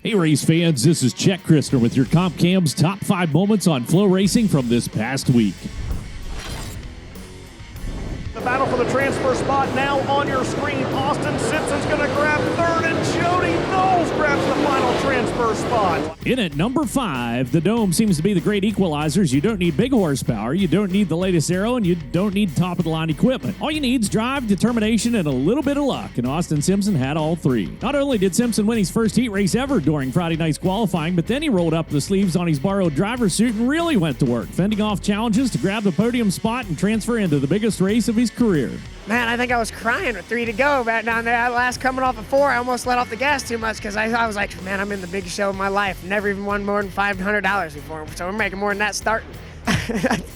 Hey race fans, this is Chet Christner with your Comp Cam's top 5 moments on FloRacing from this past week. The battle for the transfer spot now on your screen. Austin Simpson's going to grab third, and Jody Knowles grabs the final transfer spot. In at number 5, the Dome seems to be the great equalizers. You don't need big horsepower, you don't need the latest aero, and you don't need top-of-the-line equipment. All you need is drive, determination, and a little bit of luck, and Austin Simpson had all 3. Not only did Simpson win his first heat race ever during Friday night's qualifying, but then he rolled up the sleeves on his borrowed driver's suit and really went to work, fending off challenges to grab the podium spot and transfer into the biggest race of his career. Man, I think I was crying with 3 to go back down there. Last coming off of 4, I almost let off the gas too much because I was like, man, I'm in the biggest show of my life. Never even won more than $500 before, so we're making more than that starting.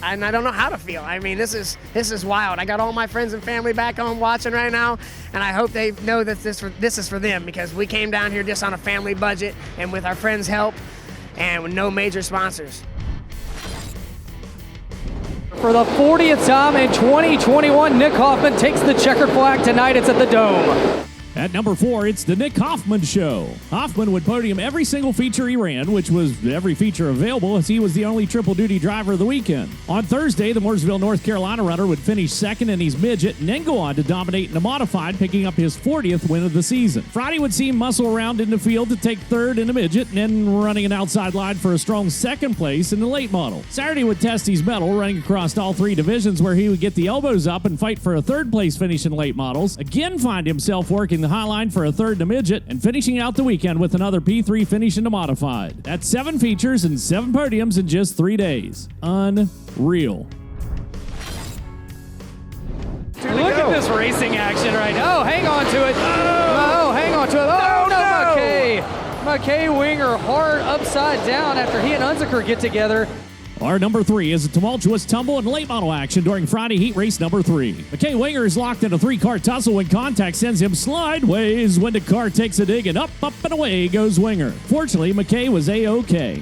And I don't know how to feel. I mean, this is wild. I got all my friends and family back home watching right now, and I hope they know that this is for them, because we came down here just on a family budget and with our friends' help and with no major sponsors. For the 40th time in 2021, Nick Hoffman takes the checkered flag tonight. It's at the Dome. At number 4, it's the Nick Hoffman Show. Hoffman would podium every single feature he ran, which was every feature available, as he was the only triple-duty driver of the weekend. On Thursday, the Mooresville, North Carolina runner would finish second in his midget and then go on to dominate in the modified, picking up his 40th win of the season. Friday would see him muscle around in the field to take third in the midget and then running an outside line for a strong second place in the late model. Saturday would test his mettle, running across all 3 divisions, where he would get the elbows up and fight for a third-place finish in late models, again find himself working the high line for a third in the midget, and finishing out the weekend with another P3 finish in the modified. That's 7 features and 7 podiums in just 3 days. Unreal. Look at this racing action right now. Oh, hang on to it. Oh, hang on to it. Oh, no. Mckay Wenger hard upside down after he and Unziker get together. Our number 3 is a tumultuous tumble and late model action during Friday heat race number 3. Mckay Wenger is locked in a 3-car tussle when contact sends him slideways when the car takes a dig, and up, and away goes Wenger. Fortunately, Mckay was A-OK.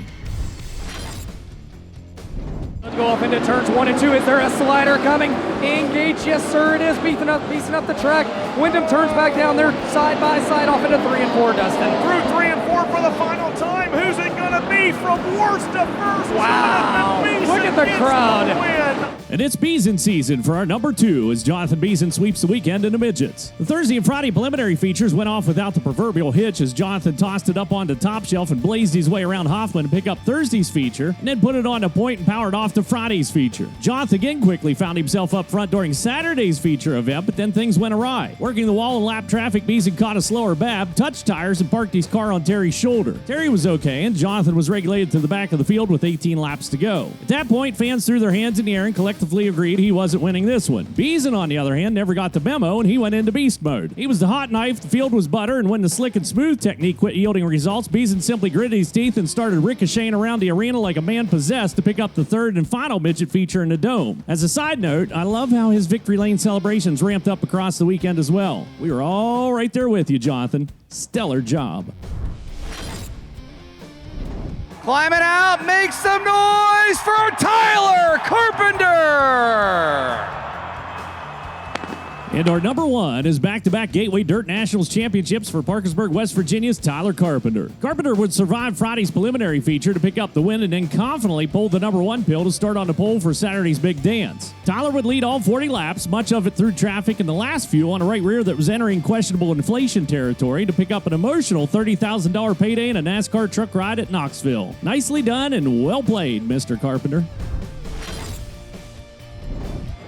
Let's go off into turns 1 and 2. Is there a slider coming? Engage, yes sir, it is. Beeson up the track. Wyndham turns back down there side by side off into 3 and 4, Dustin. Through 3 and 4 for the final time. Who's it going to be from worst to first? Wow. Look at the crowd. And it's Beeson season for our number 2 as Jonathan Beeson sweeps the weekend in the midgets. The Thursday and Friday preliminary features went off without the proverbial hitch as Jonathan tossed it up onto top shelf and blazed his way around Hoffman to pick up Thursday's feature, and then put it on a point and powered off to Friday's feature. Jonathan again quickly found himself up front during Saturday's feature event, but then things went awry. Working the wall and lap traffic, Beeson caught a slower bab, touched tires, and parked his car on Terry's shoulder. Terry was okay, and Jonathan was regulated to the back of the field with 18 laps to go. At that point, fans threw their hands in the air and collectively agreed he wasn't winning this one. Beeson, on the other hand, never got the memo, and he went into beast mode. He was the hot knife, the field was butter, and when the slick and smooth technique quit yielding results, Beeson simply gritted his teeth and started ricocheting around the arena like a man possessed to pick up the third and final midget feature in the Dome. As a side note, I love how his victory lane celebrations ramped up across the weekend as well. We were all right there with you, Jonathan. Stellar job. Climbing out, make some noise for Tyler Carpenter! And our number 1 is back-to-back Gateway Dirt Nationals championships for Parkersburg, West Virginia's Tyler Carpenter. Carpenter would survive Friday's preliminary feature to pick up the win and then confidently pulled the number 1 pill to start on the pole for Saturday's big dance. Tyler would lead all 40 laps, much of it through traffic and the last few on a right rear that was entering questionable inflation territory to pick up an emotional $30,000 payday in a NASCAR truck ride at Knoxville. Nicely done and well played, Mr. Carpenter.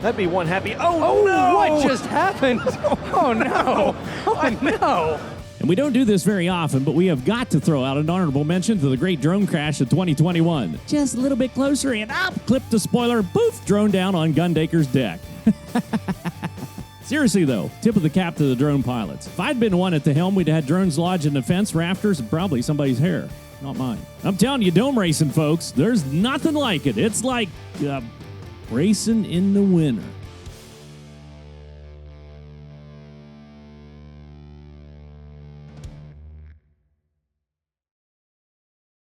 That'd be one happy. Oh no! What just happened? Oh no! Oh no! And we don't do this very often, but we have got to throw out an honorable mention to the great drone crash of 2021. Just a little bit closer and up, clipped the spoiler, poof, drone down on Gundaker's deck. Seriously though, tip of the cap to the drone pilots. If I'd been one at the helm, we'd have had drones lodged in the fence, rafters, and probably somebody's hair. Not mine. I'm telling you, dome racing, folks, there's nothing like it. It's like racing in the winter.